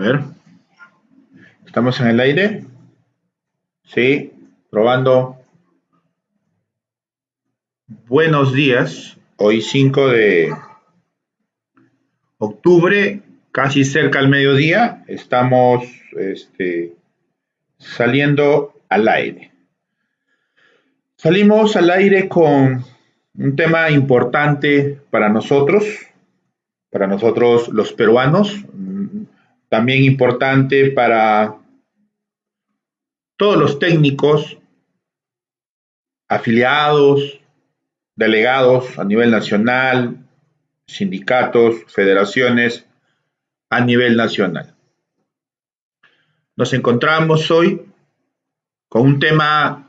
ver, ¿estamos en el aire? Sí, probando. Buenos días. Hoy 5 de octubre, casi cerca al mediodía, estamos saliendo al aire. Salimos al aire con un tema importante para nosotros los peruanos, también importante para todos los técnicos, afiliados, delegados a nivel nacional, sindicatos, federaciones a nivel nacional. Nos encontramos hoy con un tema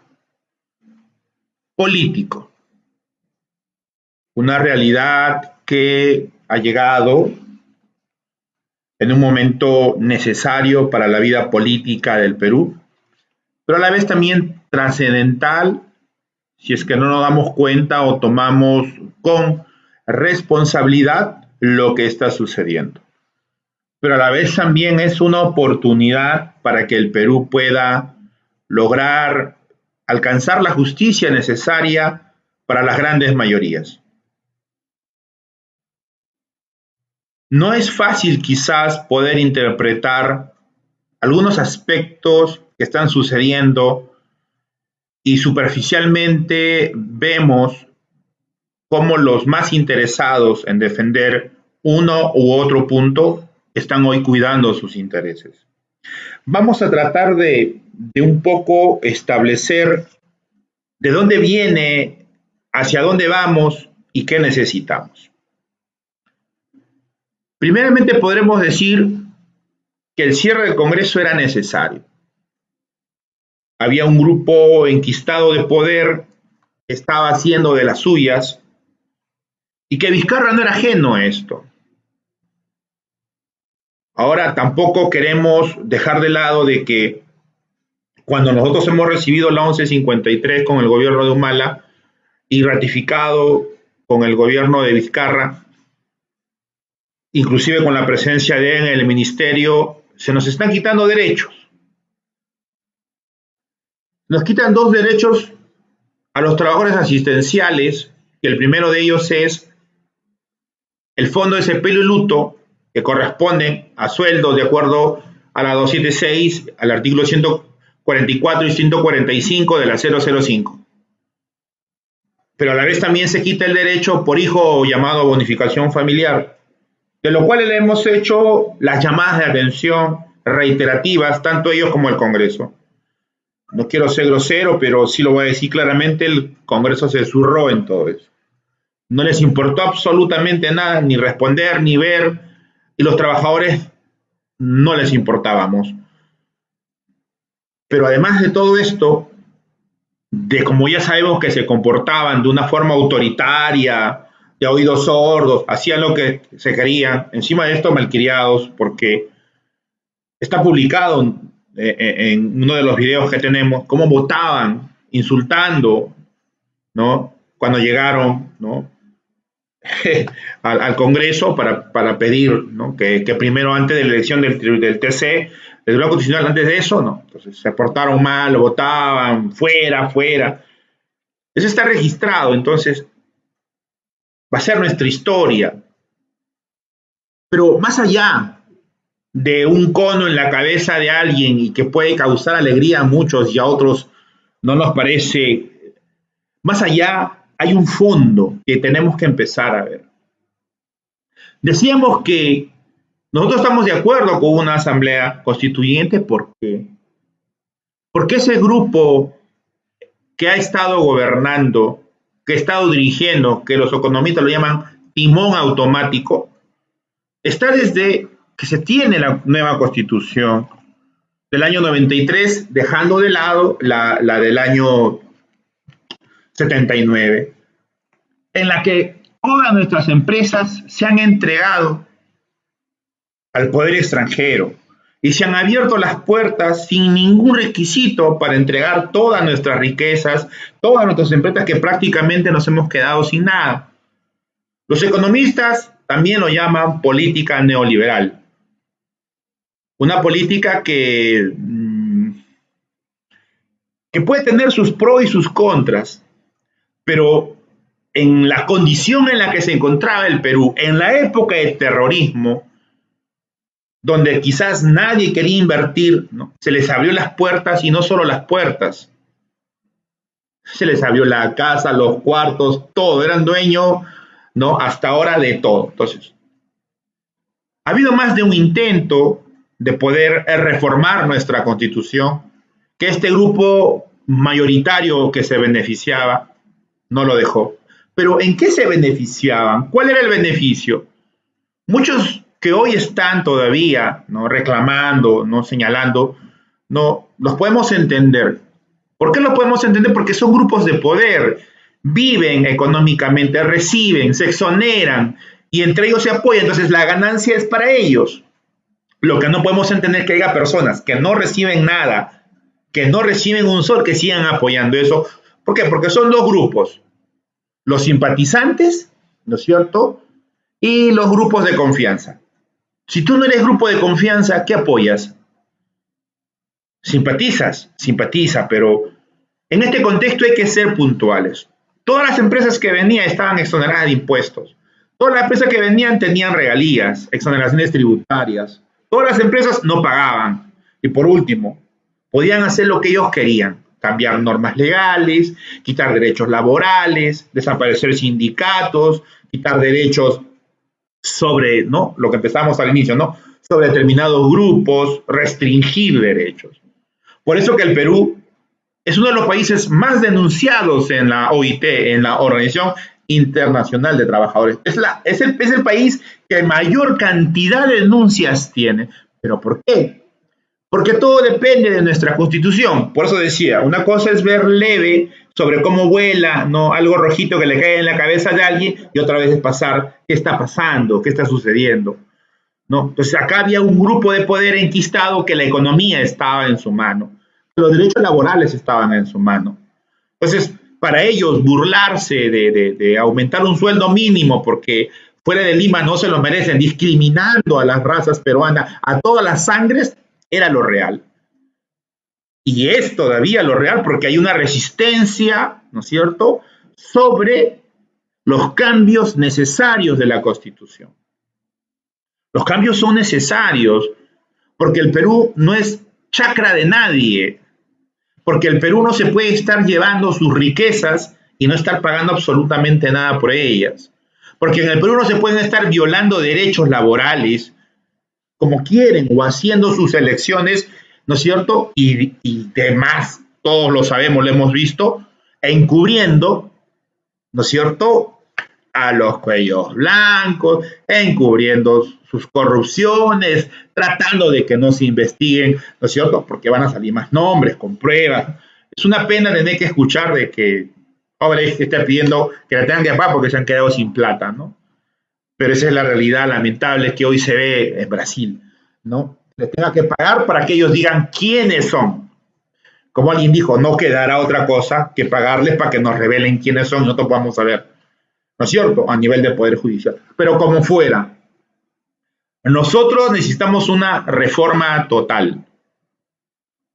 político, una realidad que ha llegado en un momento necesario para la vida política del Perú, pero a la vez también trascendental si es que no nos damos cuenta o tomamos con responsabilidad lo que está sucediendo. Pero a la vez también es una oportunidad para que el Perú pueda lograr alcanzar la justicia necesaria para las grandes mayorías. No es fácil quizás poder interpretar algunos aspectos que están sucediendo y superficialmente vemos cómo los más interesados en defender uno u otro punto están hoy cuidando sus intereses. Vamos a tratar de un poco establecer de dónde viene, hacia dónde vamos y qué necesitamos. Primeramente podremos decir que el cierre del Congreso era necesario. Había un grupo enquistado de poder que estaba haciendo de las suyas y que Vizcarra no era ajeno a esto. Ahora tampoco queremos dejar de lado de que cuando nosotros hemos recibido la 1153 con el gobierno de Humala y ratificado con el gobierno de Vizcarra, inclusive con la presencia de él en el ministerio, se nos están quitando derechos. Nos quitan dos derechos a los trabajadores asistenciales, que el primero de ellos es el fondo de sepelio y luto, que corresponden a sueldos de acuerdo a la 276, al artículo 144 y 145 de la 005. Pero a la vez también se quita el derecho por hijo llamado bonificación familiar, de lo cual le hemos hecho las llamadas de atención reiterativas, tanto ellos como el Congreso. No quiero ser grosero, pero sí lo voy a decir claramente, el Congreso se zurró en todo eso. No les importó absolutamente nada, ni responder, ni ver, y los trabajadores no les importábamos. Pero además de todo esto, de como ya sabemos que se comportaban de una forma autoritaria, de oídos sordos, hacían lo que se querían, encima de esto malcriados, porque está publicado en uno de los videos que tenemos, cómo votaban, insultando, ¿no? Cuando llegaron, ¿no? al Congreso para pedir, ¿no? que primero, antes de la elección del TC, del Tribunal Constitucional, antes de eso, no. Entonces se portaron mal, votaban, fuera. Eso está registrado, entonces va a ser nuestra historia. Pero más allá de un cono en la cabeza de alguien y que puede causar alegría a muchos y a otros no nos parece, más allá hay un fondo que tenemos que empezar a ver. Decíamos que nosotros estamos de acuerdo con una asamblea constituyente porque ese grupo que ha estado gobernando, que ha estado dirigiendo, que los economistas lo llaman timón automático, está desde que se tiene la nueva constitución del año 93, dejando de lado la del año 79, en la que todas nuestras empresas se han entregado al poder extranjero y se han abierto las puertas sin ningún requisito para entregar todas nuestras riquezas, todas nuestras empresas, que prácticamente nos hemos quedado sin nada. Los economistas también lo llaman política neoliberal. una política que puede tener sus pros y sus contras, pero en la condición en la que se encontraba el Perú, en la época de terrorismo, donde quizás nadie quería invertir, ¿no? Se les abrió las puertas y no solo las puertas, se les abrió la casa, los cuartos, todo, eran dueños, ¿no? Hasta ahora de todo. Entonces, ha habido más de un intento de poder reformar nuestra constitución, que este grupo mayoritario que se beneficiaba no lo dejó. Pero ¿en qué se beneficiaban? ¿Cuál era el beneficio? Muchos que hoy están todavía, ¿no?, reclamando, no señalando, no los podemos entender. ¿Por qué lo podemos entender? Porque son grupos de poder, viven económicamente, reciben, se exoneran y entre ellos se apoyan. Entonces la ganancia es para ellos. Lo que no podemos entender es que haya personas que no reciben nada, que no reciben un sol, que sigan apoyando eso. ¿Por qué? Porque son dos grupos: los simpatizantes, ¿no es cierto?, y los grupos de confianza. Si tú no eres grupo de confianza, ¿qué apoyas? Simpatizas, simpatiza, pero en este contexto hay que ser puntuales. Todas las empresas que venían estaban exoneradas de impuestos. Todas las empresas que venían tenían regalías, exoneraciones tributarias. Todas las empresas no pagaban. Y por último, podían hacer lo que ellos querían: cambiar normas legales, quitar derechos laborales, desaparecer sindicatos, quitar derechos sobre, ¿no?, lo que empezamos al inicio, ¿no?, sobre determinados grupos, restringir derechos. Por eso que el Perú es uno de los países más denunciados en la OIT, en la Organización Internacional de Trabajadores. Es el país que mayor cantidad de denuncias tiene. ¿Pero por qué? Porque todo depende de nuestra Constitución. Por eso decía, una cosa es ver leve sobre cómo vuela, ¿no?, algo rojito que le cae en la cabeza de alguien, y otra vez es pasar qué está pasando, qué está sucediendo, ¿no? Entonces acá había un grupo de poder enquistado que la economía estaba en su mano, los derechos laborales estaban en su mano. Entonces, para ellos burlarse de aumentar un sueldo mínimo porque fuera de Lima no se lo merecen, discriminando a las razas peruanas, a todas las sangres, era lo real. Y es todavía lo real porque hay una resistencia, ¿no es cierto?, sobre los cambios necesarios de la Constitución. Los cambios son necesarios porque el Perú no es chacra de nadie, porque el Perú no se puede estar llevando sus riquezas y no estar pagando absolutamente nada por ellas, porque en el Perú no se pueden estar violando derechos laborales como quieren o haciendo sus elecciones, ¿no es cierto?, y demás, todos lo sabemos, lo hemos visto, e encubriendo, ¿no es cierto?, a los cuellos blancos, encubriendo sus corrupciones, tratando de que no se investiguen, ¿no es cierto?, porque van a salir más nombres con pruebas. Es una pena tener que escuchar de que Obrador está pidiendo que la tengan que pagar porque se han quedado sin plata, ¿no? Pero esa es la realidad lamentable que hoy se ve en Brasil, ¿no? Les tenga que pagar para que ellos digan quiénes son. Como alguien dijo, no quedará otra cosa que pagarles para que nos revelen quiénes son y nosotros podamos saber, ¿no es cierto?, a nivel de Poder Judicial. Pero como fuera, nosotros necesitamos una reforma total,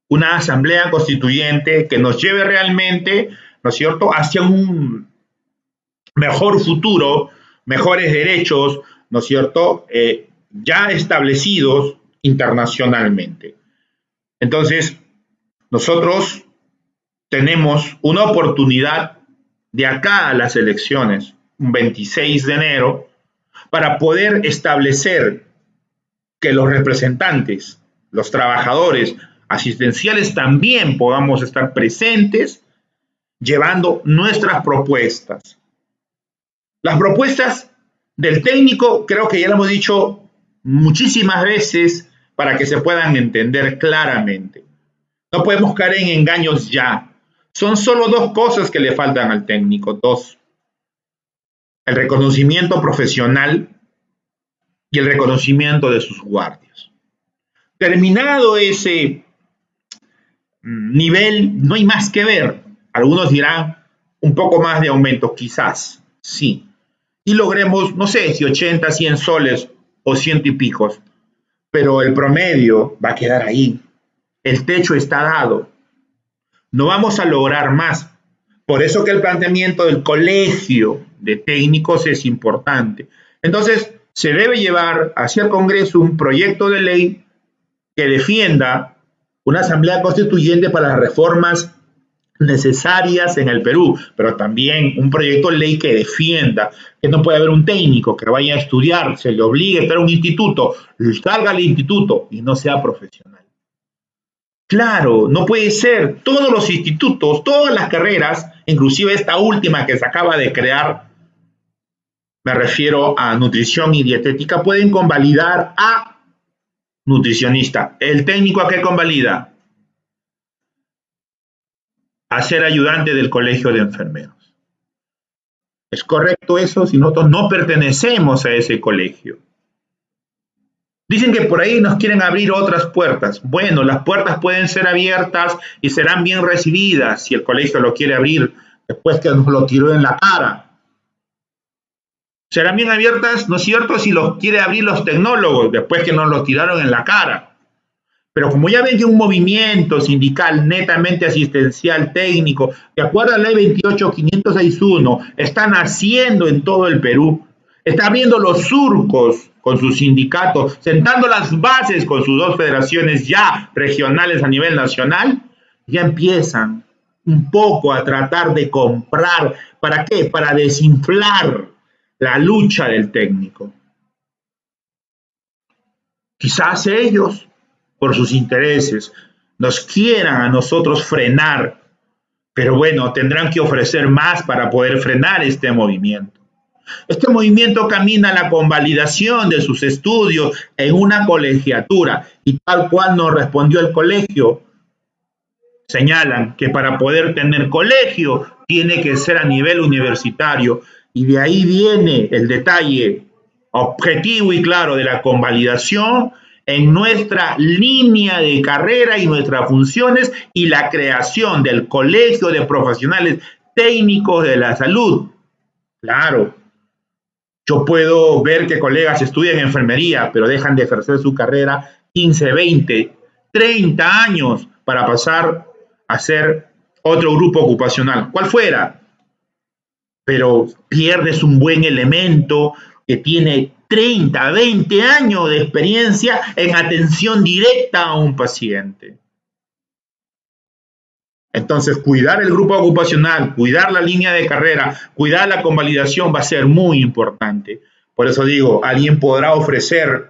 una asamblea constituyente que nos lleve realmente, ¿no es cierto?, hacia un mejor futuro, mejores derechos, ¿no es cierto?, ya establecidos internacionalmente. Entonces, nosotros tenemos una oportunidad de acá a las elecciones, un 26 de enero, para poder establecer que los representantes, los trabajadores asistenciales también podamos estar presentes llevando nuestras propuestas. Las propuestas del técnico creo que ya lo hemos dicho muchísimas veces para que se puedan entender claramente. No podemos caer en engaños ya. Son solo dos cosas que le faltan al técnico, dos: el reconocimiento profesional y el reconocimiento de sus guardias. Terminado ese nivel, no hay más que ver. Algunos dirán un poco más de aumento, quizás, sí. Y logremos, no sé, si 80, 100 soles o ciento y picos. pero el promedio va a quedar ahí. El techo está dado. No vamos a lograr más. Por eso que el planteamiento del colegio de técnicos es importante. Entonces, se debe llevar hacia el Congreso un proyecto de ley que defienda una asamblea constituyente para las reformas necesarias en el Perú, pero también un proyecto de ley que defienda que no puede haber un técnico que vaya a estudiar, se le obligue a estar en un instituto, salga al instituto y no sea profesional. Claro, no puede ser. Todos los institutos, todas las carreras, inclusive esta última que se acaba de crear, me refiero a nutrición y dietética, pueden convalidar a nutricionista. ¿El técnico a qué convalida? A ser ayudante del colegio de enfermeros. ¿Es correcto eso si nosotros no pertenecemos a ese colegio? Dicen que por ahí nos quieren abrir otras puertas. Bueno, las puertas pueden ser abiertas y serán bien recibidas si el colegio lo quiere abrir después que nos lo tiró en la cara. Serán bien abiertas, ¿no es cierto?, si los quiere abrir los tecnólogos después que nos lo tiraron en la cara. Pero como ya ven que un movimiento sindical netamente asistencial técnico, de acuerdo a la ley 28561, está naciendo en todo el Perú, está abriendo los surcos con sus sindicatos, sentando las bases con sus dos federaciones ya regionales a nivel nacional, ya empiezan un poco a tratar de comprar. ¿Para qué? Para desinflar la lucha del técnico. Quizás ellos, por sus intereses, nos quieran a nosotros frenar, pero bueno, tendrán que ofrecer más para poder frenar este movimiento. Este movimiento camina a la convalidación de sus estudios en una colegiatura y tal cual nos respondió el colegio, señalan que para poder tener colegio tiene que ser a nivel universitario y de ahí viene el detalle objetivo y claro de la convalidación en nuestra línea de carrera y nuestras funciones y la creación del Colegio de Profesionales Técnicos de la Salud. Claro, yo puedo ver que colegas estudian enfermería, pero dejan de ejercer su carrera 15, 20, 30 años para pasar a ser otro grupo ocupacional, cual fuera, pero pierdes un buen elemento que tiene 30, 20 años de experiencia en atención directa a un paciente. Entonces, cuidar el grupo ocupacional, cuidar la línea de carrera, cuidar la convalidación va a ser muy importante. Por eso digo, alguien podrá ofrecer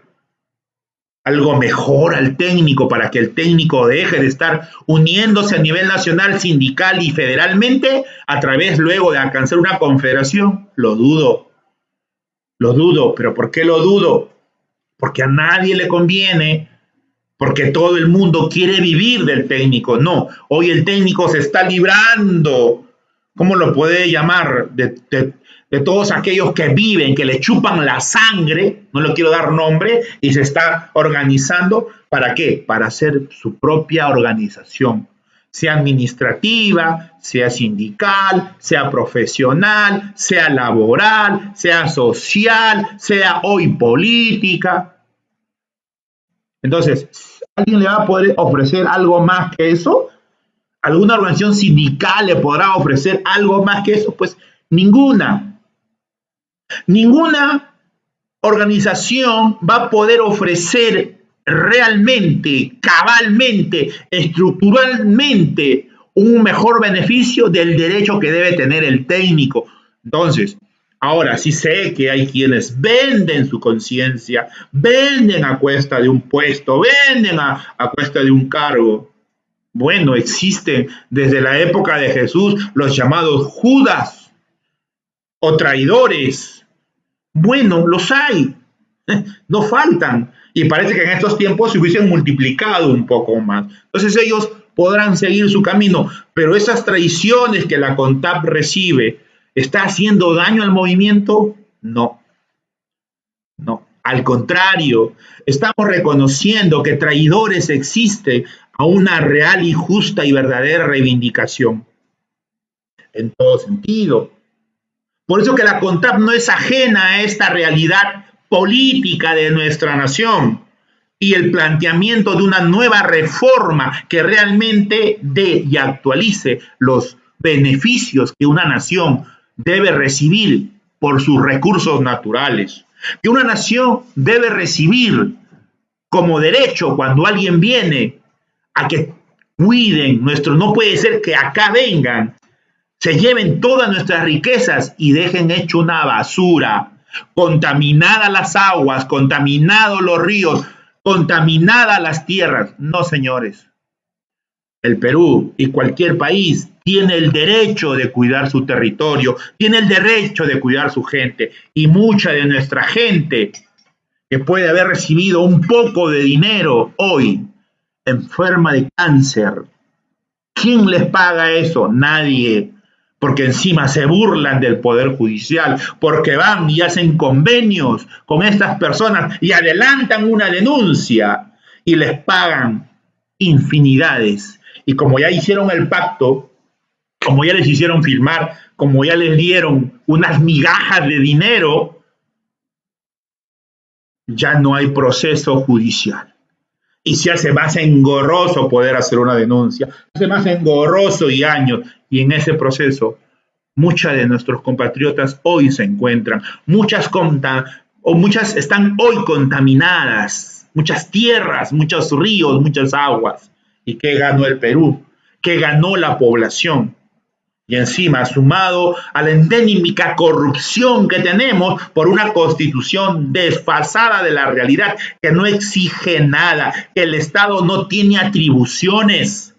algo mejor al técnico para que el técnico deje de estar uniéndose a nivel nacional, sindical y federalmente a través luego de alcanzar una confederación. Lo dudo, pero ¿por qué lo dudo? Porque a nadie le conviene, porque todo el mundo quiere vivir del técnico. No, hoy el técnico se está librando, ¿cómo lo puede llamar? De todos aquellos que viven, que le chupan la sangre, no le quiero dar nombre, y se está organizando. ¿Para qué? Para hacer su propia organización, sea administrativa, sea sindical, sea profesional, sea laboral, sea social, sea hoy política. Entonces, ¿alguien le va a poder ofrecer algo más que eso? ¿Alguna organización sindical le podrá ofrecer algo más que eso? Pues ninguna. Ninguna organización va a poder ofrecer realmente, cabalmente, estructuralmente un mejor beneficio del derecho que debe tener el técnico. Entonces, ahora sí sé que hay quienes venden su conciencia, venden a cuesta de un puesto, venden a cuesta de un cargo. Bueno, existen desde la época de Jesús los llamados Judas o traidores. Bueno, los hay, no faltan. Y parece que en estos tiempos se hubiesen multiplicado un poco más. Entonces ellos podrán seguir su camino, pero esas traiciones que la CONTAP recibe, ¿está haciendo daño al movimiento? No, no. Al contrario, estamos reconociendo que traidores existen a una real y justa y verdadera reivindicación. En todo sentido. Por eso que la CONTAP no es ajena a esta realidad política de nuestra nación. y el planteamiento de una nueva reforma que realmente dé y actualice los beneficios que una nación debe recibir por sus recursos naturales, que una nación debe recibir como derecho cuando alguien viene a que cuiden nuestro, no puede ser que acá vengan, se lleven todas nuestras riquezas y dejen hecho una basura, contaminadas las aguas, contaminados los ríos, contaminadas las tierras. No, señores. El Perú y cualquier país tiene el derecho de cuidar su territorio, tiene el derecho de cuidar su gente. Y mucha de nuestra gente que puede haber recibido un poco de dinero hoy, enferma de cáncer. ¿Quién les paga eso? Nadie. Porque encima se burlan del Poder Judicial, porque van y hacen convenios con estas personas y adelantan una denuncia y les pagan infinidades. Y como ya hicieron el pacto, como ya les hicieron firmar, como ya les dieron unas migajas de dinero, ya no hay proceso judicial. Y se hace más engorroso poder hacer una denuncia, se hace más engorroso y años. Y en ese proceso, muchas de nuestros compatriotas hoy se encuentran, muchas están hoy contaminadas, muchas tierras, muchos ríos, muchas aguas. ¿Y qué ganó el Perú? ¿Qué ganó la población? Y encima, sumado a la endémica corrupción que tenemos por una constitución desfasada de la realidad, que no exige nada, que el Estado no tiene atribuciones.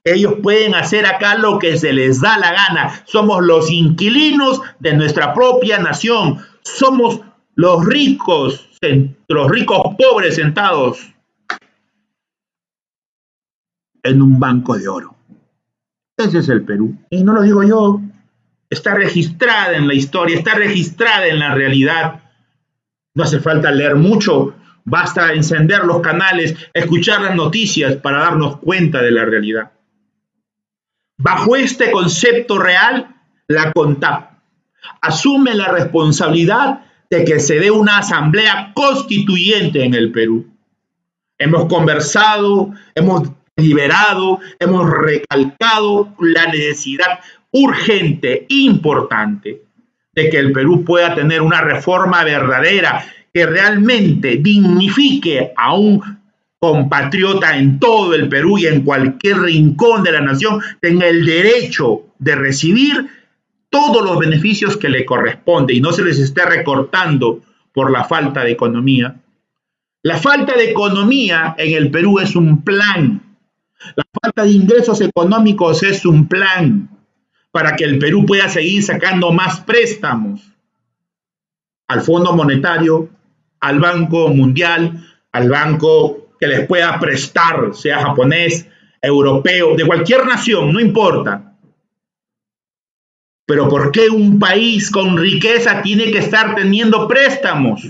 Ellos pueden hacer acá lo que se les da la gana. Somos los inquilinos de nuestra propia nación. Somos los ricos pobres sentados en un banco de oro. Ese es el Perú. Y no lo digo yo. Está registrada en la historia, está registrada en la realidad. No hace falta leer mucho. Basta encender los canales, escuchar las noticias para darnos cuenta de la realidad. Bajo este concepto real, la CONTAP asume la responsabilidad de que se dé una asamblea constituyente en el Perú. Hemos conversado, hemos deliberado, hemos recalcado la necesidad urgente, importante, de que el Perú pueda tener una reforma verdadera que realmente dignifique a un compatriota en todo el Perú y en cualquier rincón de la nación, tenga el derecho de recibir todos los beneficios que le corresponde y no se les esté recortando por la falta de economía. La falta de economía en el Perú es un plan. La falta de ingresos económicos es un plan para que el Perú pueda seguir sacando más préstamos al Fondo Monetario, al Banco Mundial, al banco que les pueda prestar, sea japonés, europeo, de cualquier nación, no importa. Pero ¿por qué un país con riqueza tiene que estar teniendo préstamos?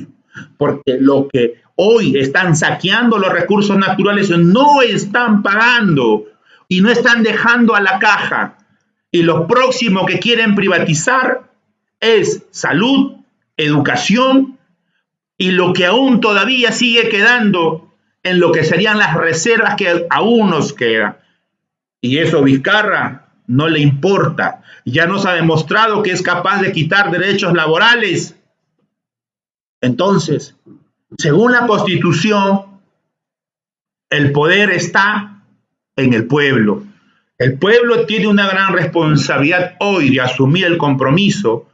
Porque lo que hoy están saqueando los recursos naturales no están pagando y no están dejando a la caja. Y lo próximo que quieren privatizar es salud, educación y lo que aún todavía sigue quedando en lo que serían las reservas que aún nos quedan. Y eso Vizcarra no le importa. Ya nos ha demostrado que es capaz de quitar derechos laborales. Entonces, según la Constitución, el poder está en el pueblo. El pueblo tiene una gran responsabilidad hoy de asumir el compromiso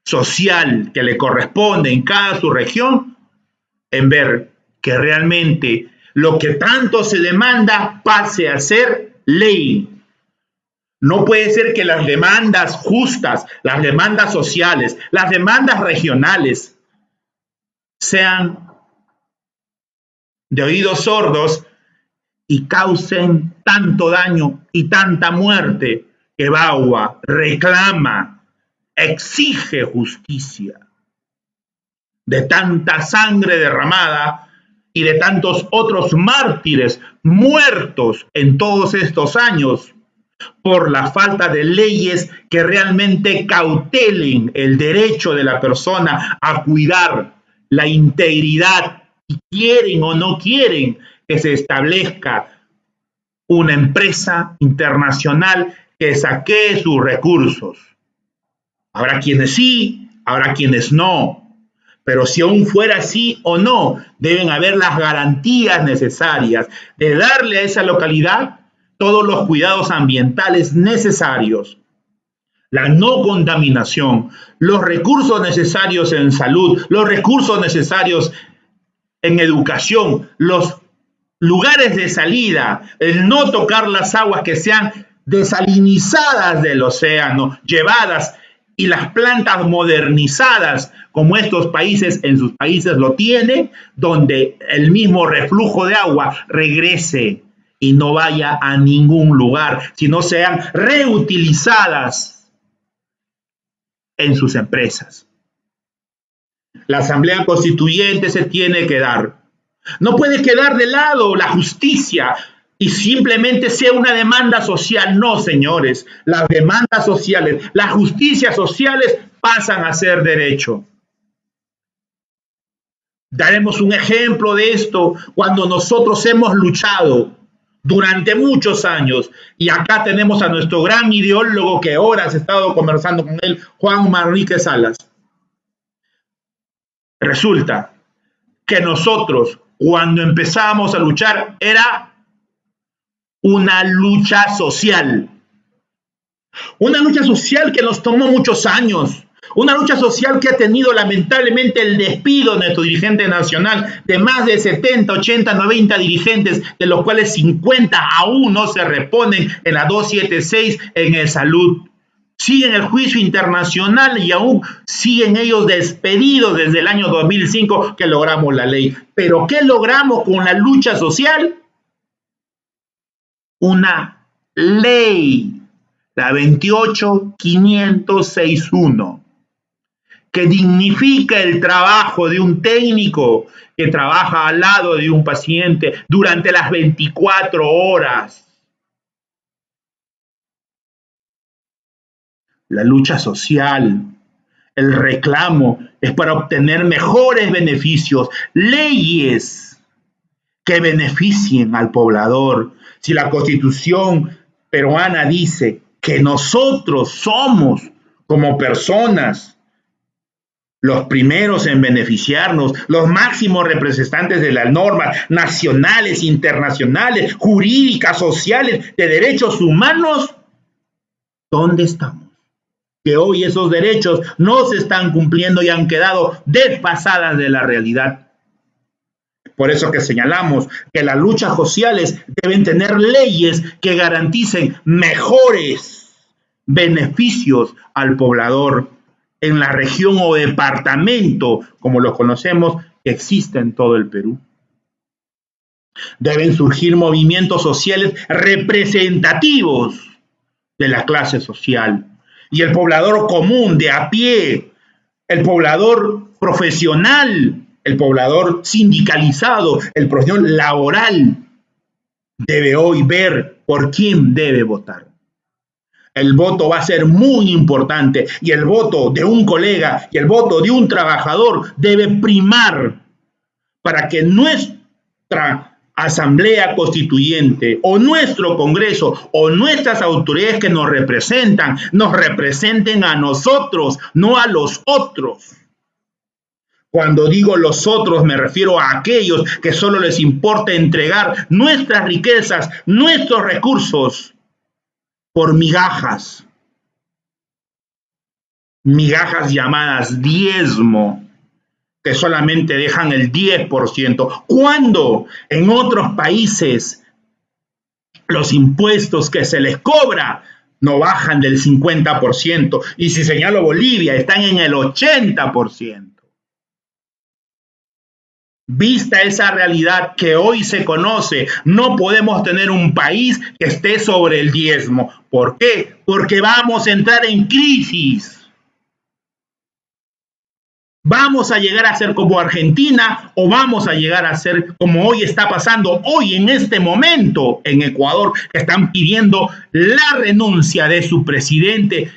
social que le corresponde en cada su región, en ver que realmente lo que tanto se demanda pase a ser ley. No puede ser que las demandas justas, las demandas sociales, las demandas regionales sean de oídos sordos y causen tanto daño y tanta muerte que Bagua reclama, exige justicia. De tanta sangre derramada y de tantos otros mártires muertos en todos estos años por la falta de leyes que realmente cautelen el derecho de la persona a cuidar la integridad y quieren o no quieren que se establezca una empresa internacional que saquee sus recursos. Habrá quienes sí, habrá quienes no. Pero si aún fuera así o no, deben haber las garantías necesarias de darle a esa localidad todos los cuidados ambientales necesarios, la no contaminación, los recursos necesarios en salud, los recursos necesarios en educación, los lugares de salida, el no tocar las aguas que sean desalinizadas del océano, llevadas y las plantas modernizadas como estos países en sus países lo tienen, donde el mismo reflujo de agua regrese y no vaya a ningún lugar, sino sean reutilizadas en sus empresas. La Asamblea Constituyente se tiene que dar. No puede quedar de lado la justicia y simplemente sea una demanda social. No, señores, las demandas sociales, las justicias sociales pasan a ser derecho. Daremos un ejemplo de esto cuando nosotros hemos luchado durante muchos años, y acá tenemos a nuestro gran ideólogo que ahora has estado conversando con él, Juan Manrique Salas. Resulta que nosotros, cuando empezamos a luchar, era una lucha social que nos tomó muchos años, una lucha social que ha tenido lamentablemente el despido de nuestro dirigente nacional de más de 70, 80, 90 dirigentes, de los cuales 50 aún no se reponen en la 276 en el salud. Siguen el juicio internacional y aún siguen ellos despedidos desde el año 2005 que logramos la ley. ¿Pero qué logramos con la lucha social? Una ley, la 28561, que dignifica el trabajo de un técnico que trabaja al lado de un paciente durante las 24 horas. La lucha social, el reclamo es para obtener mejores beneficios, leyes que beneficien al poblador. Si la Constitución peruana dice que nosotros somos como personas los primeros en beneficiarnos, los máximos representantes de las normas nacionales, internacionales, jurídicas, sociales, de derechos humanos, ¿dónde estamos? Que hoy esos derechos no se están cumpliendo y han quedado desfasadas de la realidad. Por eso que señalamos que las luchas sociales deben tener leyes que garanticen mejores beneficios al poblador en la región o departamento, como lo conocemos, que existe en todo el Perú. Deben surgir movimientos sociales representativos de la clase social. Y el poblador común, de a pie, el poblador profesional, el poblador sindicalizado, el profesional laboral, debe hoy ver por quién debe votar. El voto va a ser muy importante y el voto de un colega y el voto de un trabajador debe primar para que nuestra Asamblea Constituyente o nuestro Congreso o nuestras autoridades que nos representen a nosotros, no a los otros. Cuando digo los otros me refiero a aquellos que solo les importa entregar nuestras riquezas, nuestros recursos por migajas llamadas diezmo, que solamente dejan el 10%, cuando en otros países los impuestos que se les cobra no bajan del 50%, y si señalo Bolivia, están en el 80%. Vista esa realidad que hoy se conoce, no podemos tener un país que esté sobre el diezmo. ¿Por qué? Porque vamos a entrar en crisis. ¿Vamos a llegar a ser como Argentina o vamos a llegar a ser como hoy está pasando, hoy en este momento en Ecuador, que están pidiendo la renuncia de su presidente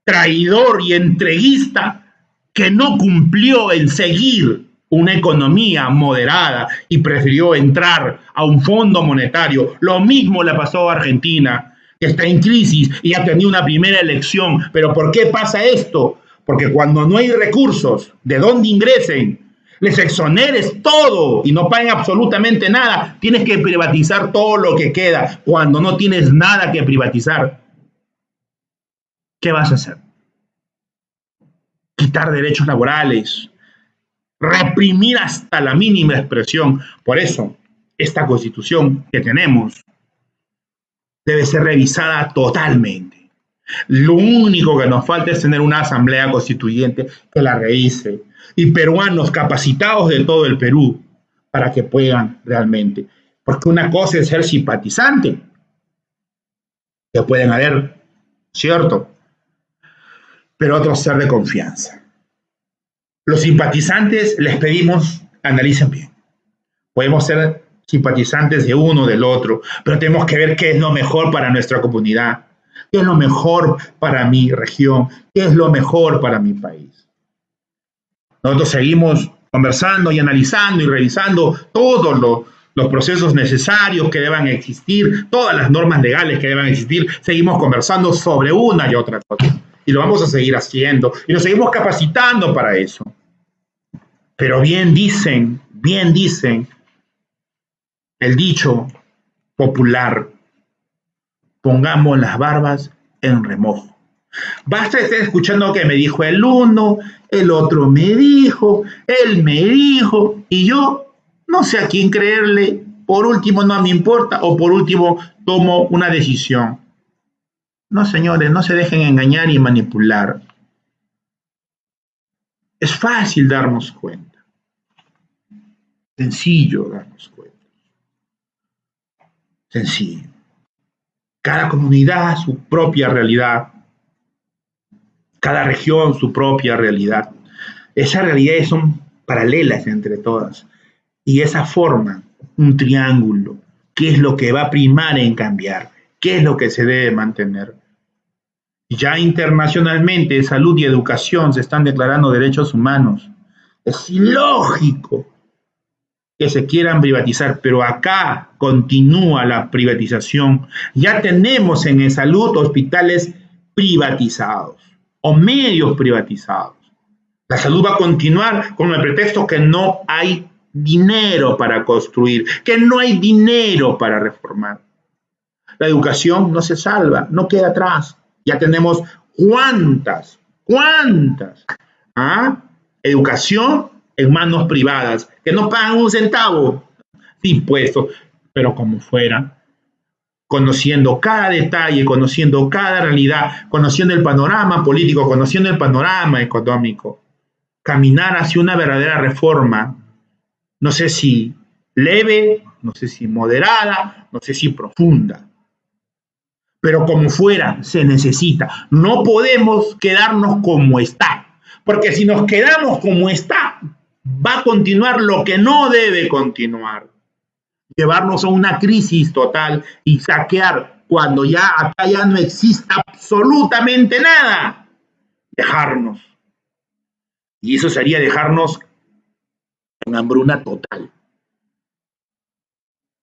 traidor y entreguista que no cumplió en seguir una economía moderada y prefirió entrar a un fondo monetario. Lo mismo le pasó a Argentina, que está en crisis y ha tenido una primera elección. ¿Pero por qué pasa esto? Porque cuando no hay recursos de dónde ingresen, les exoneres todo y no paguen absolutamente nada, tienes que privatizar todo lo que queda. Cuando no tienes nada que privatizar, ¿qué vas a hacer? Quitar derechos laborales, reprimir hasta la mínima expresión. Por eso, esta constitución que tenemos debe ser revisada totalmente. Lo único que nos falta es tener una asamblea constituyente que la revise y peruanos capacitados de todo el Perú para que puedan realmente. Porque una cosa es ser simpatizante, que pueden haber, ¿cierto? Pero otro ser de confianza. Los simpatizantes les pedimos, analicen bien. Podemos ser simpatizantes de uno o del otro, pero tenemos que ver qué es lo mejor para nuestra comunidad, qué es lo mejor para mi región, qué es lo mejor para mi país. Nosotros seguimos conversando y analizando y revisando todos los procesos necesarios que deban existir, todas las normas legales que deban existir. Seguimos conversando sobre una y otra cosa. Y lo vamos a seguir haciendo. Y nos seguimos capacitando para eso. Pero bien dicen el dicho popular, pongamos las barbas en remojo. Basta estar escuchando que me dijo el uno, el otro me dijo, él me dijo, y yo no sé a quién creerle. Por último no me importa, o por último tomo una decisión. No, señores, no se dejen engañar y manipular. Es fácil darnos cuenta. Sencillo darnos cuenta. Sencillo. Cada comunidad su propia realidad. Cada región su propia realidad. Esas realidades son paralelas entre todas. Y esa forma un triángulo. ¿Qué es lo que va a primar en cambiar? ¿Qué es lo que se debe mantener? Ya internacionalmente, salud y educación se están declarando derechos humanos. Es ilógico que se quieran privatizar, pero acá continúa la privatización. Ya tenemos en salud hospitales privatizados o medios privatizados. La salud va a continuar con el pretexto que no hay dinero para construir, que no hay dinero para reformar. La educación no se salva, no queda atrás. Ya tenemos cuántas educación en manos privadas, que no pagan un centavo de impuestos, pero como fuera, conociendo cada detalle, conociendo cada realidad, conociendo el panorama político, conociendo el panorama económico, caminar hacia una verdadera reforma, no sé si leve, no sé si moderada, no sé si profunda. Pero como fuera, se necesita. No podemos quedarnos como está, porque si nos quedamos como está, va a continuar lo que no debe continuar. Llevarnos a una crisis total y saquear cuando ya acá ya no exista absolutamente nada. Dejarnos. Y eso sería dejarnos en hambruna total.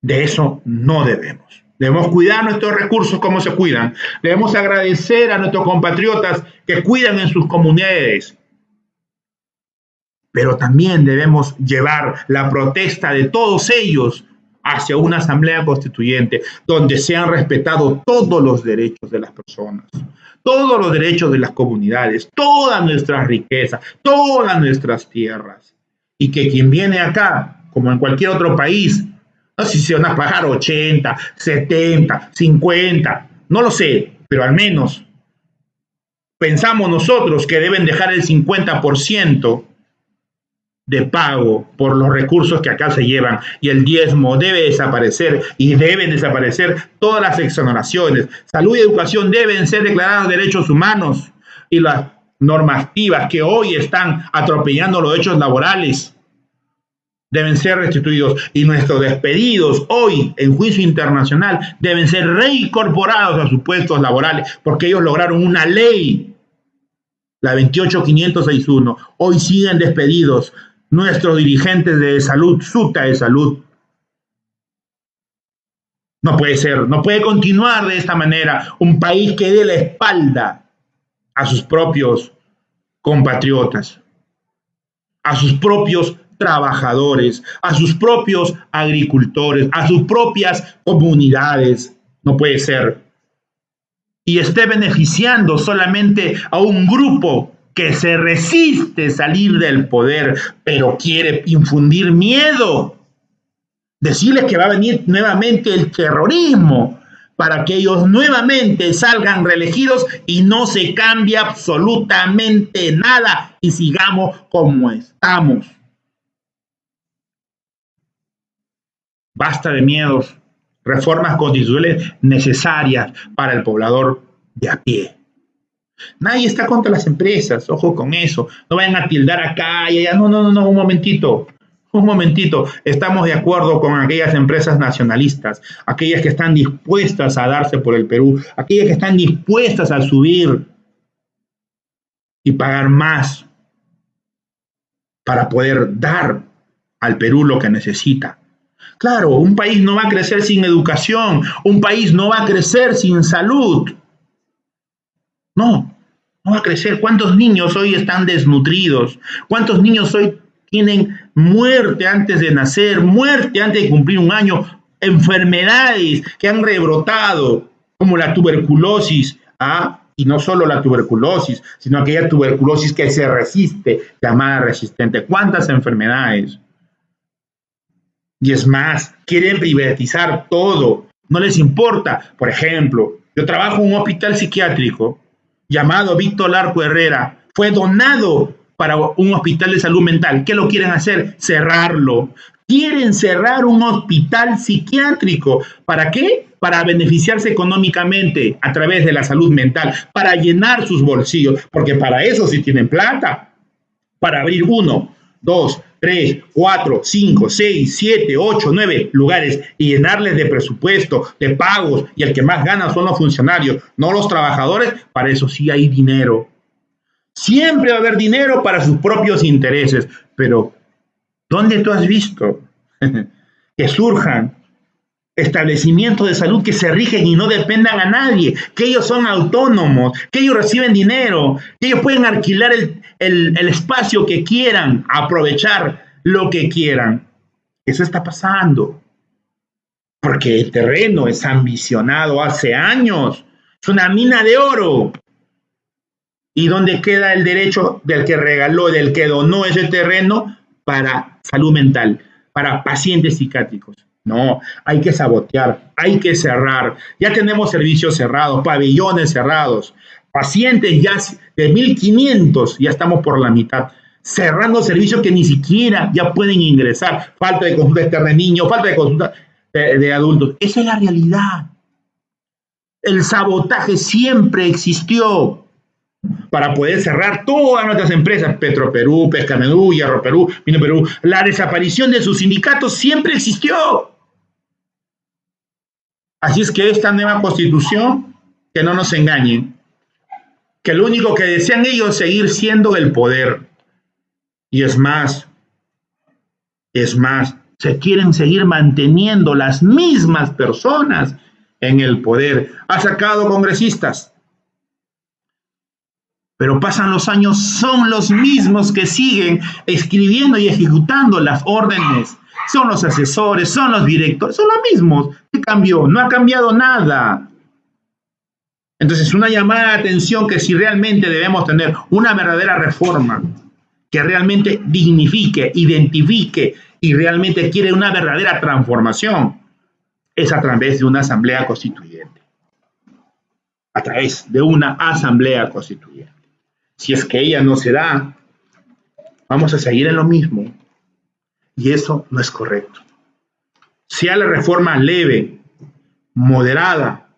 De eso no debemos. Debemos cuidar nuestros recursos como se cuidan. Debemos agradecer a nuestros compatriotas que cuidan en sus comunidades. Pero también debemos llevar la protesta de todos ellos hacia una asamblea constituyente donde sean respetados todos los derechos de las personas, todos los derechos de las comunidades, todas nuestras riquezas, todas nuestras tierras. Y que quien viene acá, como en cualquier otro país, no sé si se van a pagar 80, 70, 50, no lo sé, pero al menos pensamos nosotros que deben dejar el 50% de pago por los recursos que acá se llevan y el diezmo debe desaparecer y deben desaparecer todas las exoneraciones. Salud y educación deben ser declaradas derechos humanos y las normativas que hoy están atropellando los derechos laborales deben ser restituidos y nuestros despedidos hoy en juicio internacional deben ser reincorporados a sus puestos laborales porque ellos lograron una ley, la 28561. Hoy siguen despedidos nuestros dirigentes de salud, SUTA de salud. No puede ser, no puede continuar de esta manera un país que dé la espalda a sus propios compatriotas, a sus propios trabajadores, a sus propios agricultores, a sus propias comunidades. No puede ser. Y esté beneficiando solamente a un grupo que se resiste a salir del poder, pero quiere infundir miedo. Decirles que va a venir nuevamente el terrorismo para que ellos nuevamente salgan reelegidos y no se cambie absolutamente nada y sigamos como estamos. Basta de miedos, reformas constitucionales necesarias para el poblador de a pie. Nadie está contra las empresas, ojo con eso, no vayan a tildar acá y allá, no, un momentito, estamos de acuerdo con aquellas empresas nacionalistas, aquellas que están dispuestas a darse por el Perú, aquellas que están dispuestas a subir y pagar más para poder dar al Perú lo que necesita. Claro, un país no va a crecer sin educación, un país no va a crecer sin salud. No va a crecer. ¿Cuántos niños hoy están desnutridos? ¿Cuántos niños hoy tienen muerte antes de nacer, muerte antes de cumplir un año, enfermedades que han rebrotado, como la tuberculosis, y no solo la tuberculosis, sino aquella tuberculosis que se resiste, llamada resistente? ¿Cuántas enfermedades? Y es más, quieren privatizar todo, no les importa. Por ejemplo, yo trabajo en un hospital psiquiátrico llamado Víctor Larco Herrera, fue donado para un hospital de salud mental. ¿Qué lo quieren hacer? Cerrarlo. Quieren cerrar un hospital psiquiátrico. ¿Para qué? Para beneficiarse económicamente a través de la salud mental, para llenar sus bolsillos, porque para eso sí tienen plata. Para abrir 1, 2, 3, 4, 5, 6, 7, 8, 9 lugares y llenarles de presupuesto, de pagos, y el que más gana son los funcionarios, no los trabajadores. Para eso sí hay dinero. Siempre va a haber dinero para sus propios intereses, pero ¿dónde tú has visto que surjan establecimientos de salud que se rigen y no dependan a nadie, que ellos son autónomos, que ellos reciben dinero, que ellos pueden alquilar el espacio que quieran, aprovechar lo que quieran? Eso está pasando, porque el terreno es ambicionado hace años, es una mina de oro. ¿Y dónde queda el derecho del que regaló, del que donó ese terreno para salud mental, para pacientes psiquiátricos? No, hay que sabotear, hay que cerrar. Ya tenemos servicios cerrados, pabellones cerrados, pacientes ya de 1.500, ya estamos por la mitad, cerrando servicios que ni siquiera ya pueden ingresar. Falta de consultas de niños, falta de consultas de adultos. Esa es la realidad. El sabotaje siempre existió para poder cerrar todas nuestras empresas, Petroperú, Pescamerú, Hierro Perú, Mino Perú. La desaparición de sus sindicatos siempre existió. Así es que esta nueva constitución, que no nos engañen, que lo único que desean ellos es seguir siendo el poder. Y es más, se quieren seguir manteniendo las mismas personas en el poder. Ha sacado congresistas, pero pasan los años, son los mismos que siguen escribiendo y ejecutando las órdenes. Son los asesores, son los directores, son los mismos. ¿Qué cambió? No ha cambiado nada. Entonces, una llamada de atención que si realmente debemos tener una verdadera reforma que realmente dignifique, identifique y realmente quiere una verdadera transformación, es a través de una asamblea constituyente. A través de una asamblea constituyente. Si es que ella no se da, vamos a seguir en lo mismo. Y eso no es correcto. Sea la reforma leve, moderada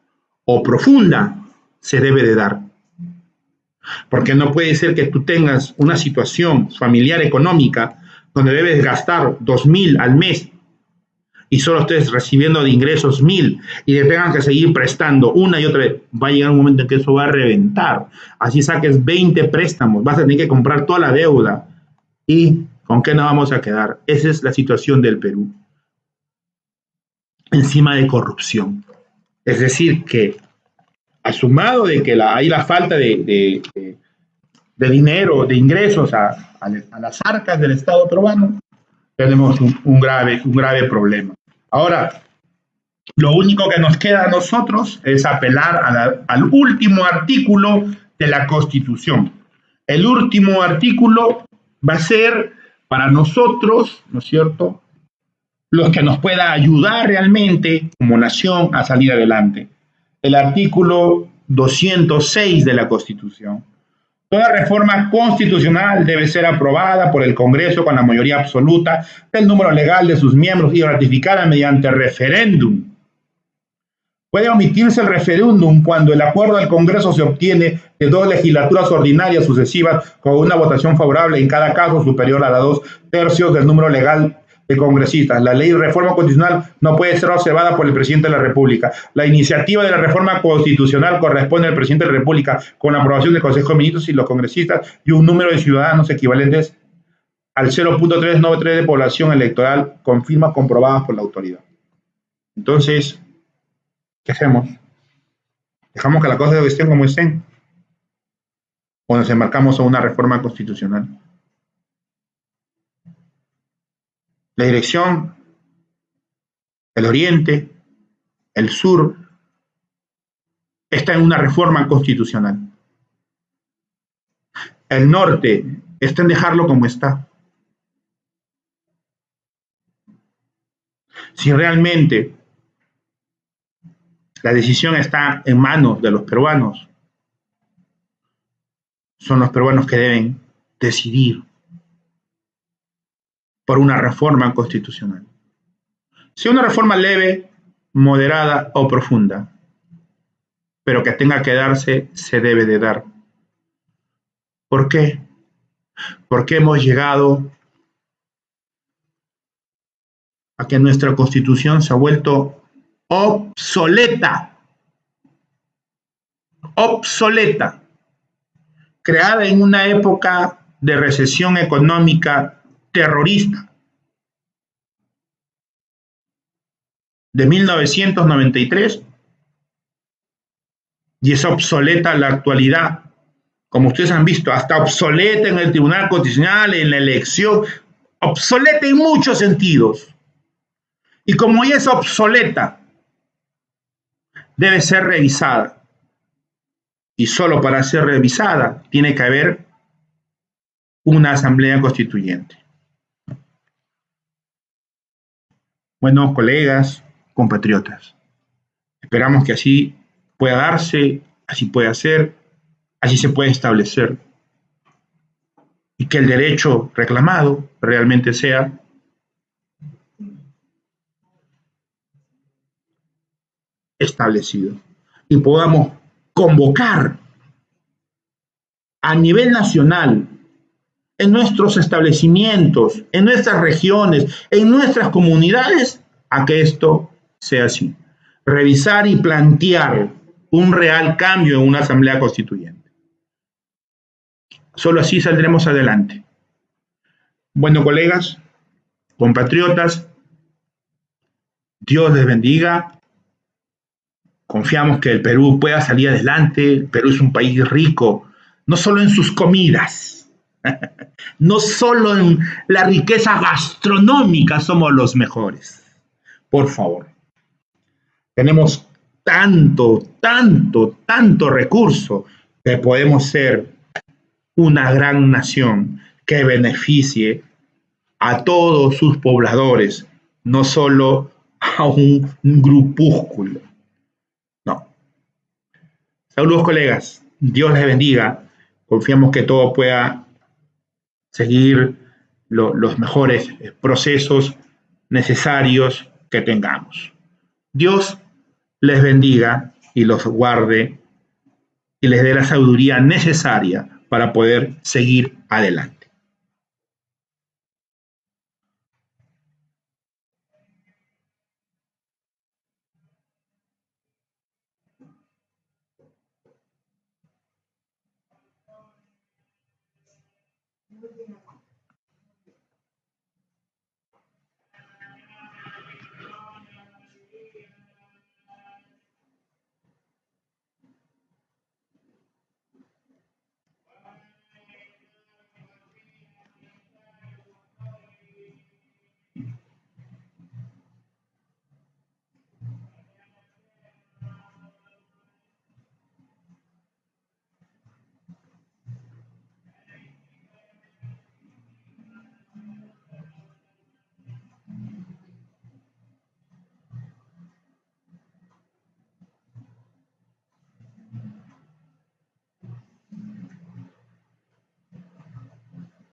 o profunda, se debe de dar. Porque no puede ser que tú tengas una situación familiar económica donde debes gastar 2.000 al mes y solo estés recibiendo de ingresos 1.000 y te tengan que seguir prestando una y otra vez. Va a llegar un momento en que eso va a reventar. Así saques 20 préstamos, vas a tener que comprar toda la deuda y ¿Con qué nos vamos a quedar? Esa es la situación del Perú, encima de corrupción. Es decir, que sumado de que hay la falta de dinero, de ingresos a las arcas del Estado peruano, tenemos un grave problema. Ahora, lo único que nos queda a nosotros es apelar al último artículo de la Constitución. El último artículo va a ser para nosotros, ¿no es cierto?, los que nos pueda ayudar realmente como nación a salir adelante. El artículo 206 de la Constitución. Toda reforma constitucional debe ser aprobada por el Congreso con la mayoría absoluta del número legal de sus miembros y ratificada mediante referéndum. Puede omitirse el referéndum cuando el acuerdo del Congreso se obtiene de 2 legislaturas ordinarias sucesivas con una votación favorable en cada caso superior a 2/3 del número legal de congresistas. La ley de reforma constitucional no puede ser observada por el presidente de la República. La iniciativa de la reforma constitucional corresponde al presidente de la República con la aprobación del Consejo de Ministros y los congresistas y un número de ciudadanos equivalentes al 0.393 de población electoral con firmas comprobadas por la autoridad. Entonces, ¿qué hacemos? ¿Dejamos que las cosas estén como estén? ¿O nos embarcamos a una reforma constitucional? La dirección, el oriente, el sur, está en una reforma constitucional. El norte está en dejarlo como está. Si realmente la decisión está en manos de los peruanos, son los peruanos que deben decidir por una reforma constitucional. Sea una reforma leve, moderada o profunda, pero que tenga que darse, se debe de dar. ¿Por qué? Porque hemos llegado a que nuestra Constitución se ha vuelto obsoleta, obsoleta, creada en una época de recesión económica terrorista de 1993 y es obsoleta en la actualidad. Como ustedes han visto, hasta obsoleta en el Tribunal Constitucional, en la elección, obsoleta en muchos sentidos. Y como ya es obsoleta, debe ser revisada. Y solo para ser revisada tiene que haber una asamblea constituyente. Bueno, colegas, compatriotas, esperamos que así pueda darse, así pueda ser, así se puede establecer y que el derecho reclamado realmente sea establecido y podamos convocar a nivel nacional, en nuestros establecimientos, en nuestras regiones, en nuestras comunidades, a que esto sea así. Revisar y plantear un real cambio en una asamblea constituyente. Solo así saldremos adelante. Bueno, colegas, compatriotas, Dios les bendiga. Confiamos que el Perú pueda salir adelante. El Perú es un país rico, no solo en sus comidas, no solo en la riqueza gastronómica somos los mejores. Por favor. Tenemos tanto recurso que podemos ser una gran nación que beneficie a todos sus pobladores, no solo a un grupúsculo. No. Saludos, colegas. Dios les bendiga. Confiamos que todo pueda seguir los mejores procesos necesarios que tengamos. Dios les bendiga y los guarde y les dé la sabiduría necesaria para poder seguir adelante.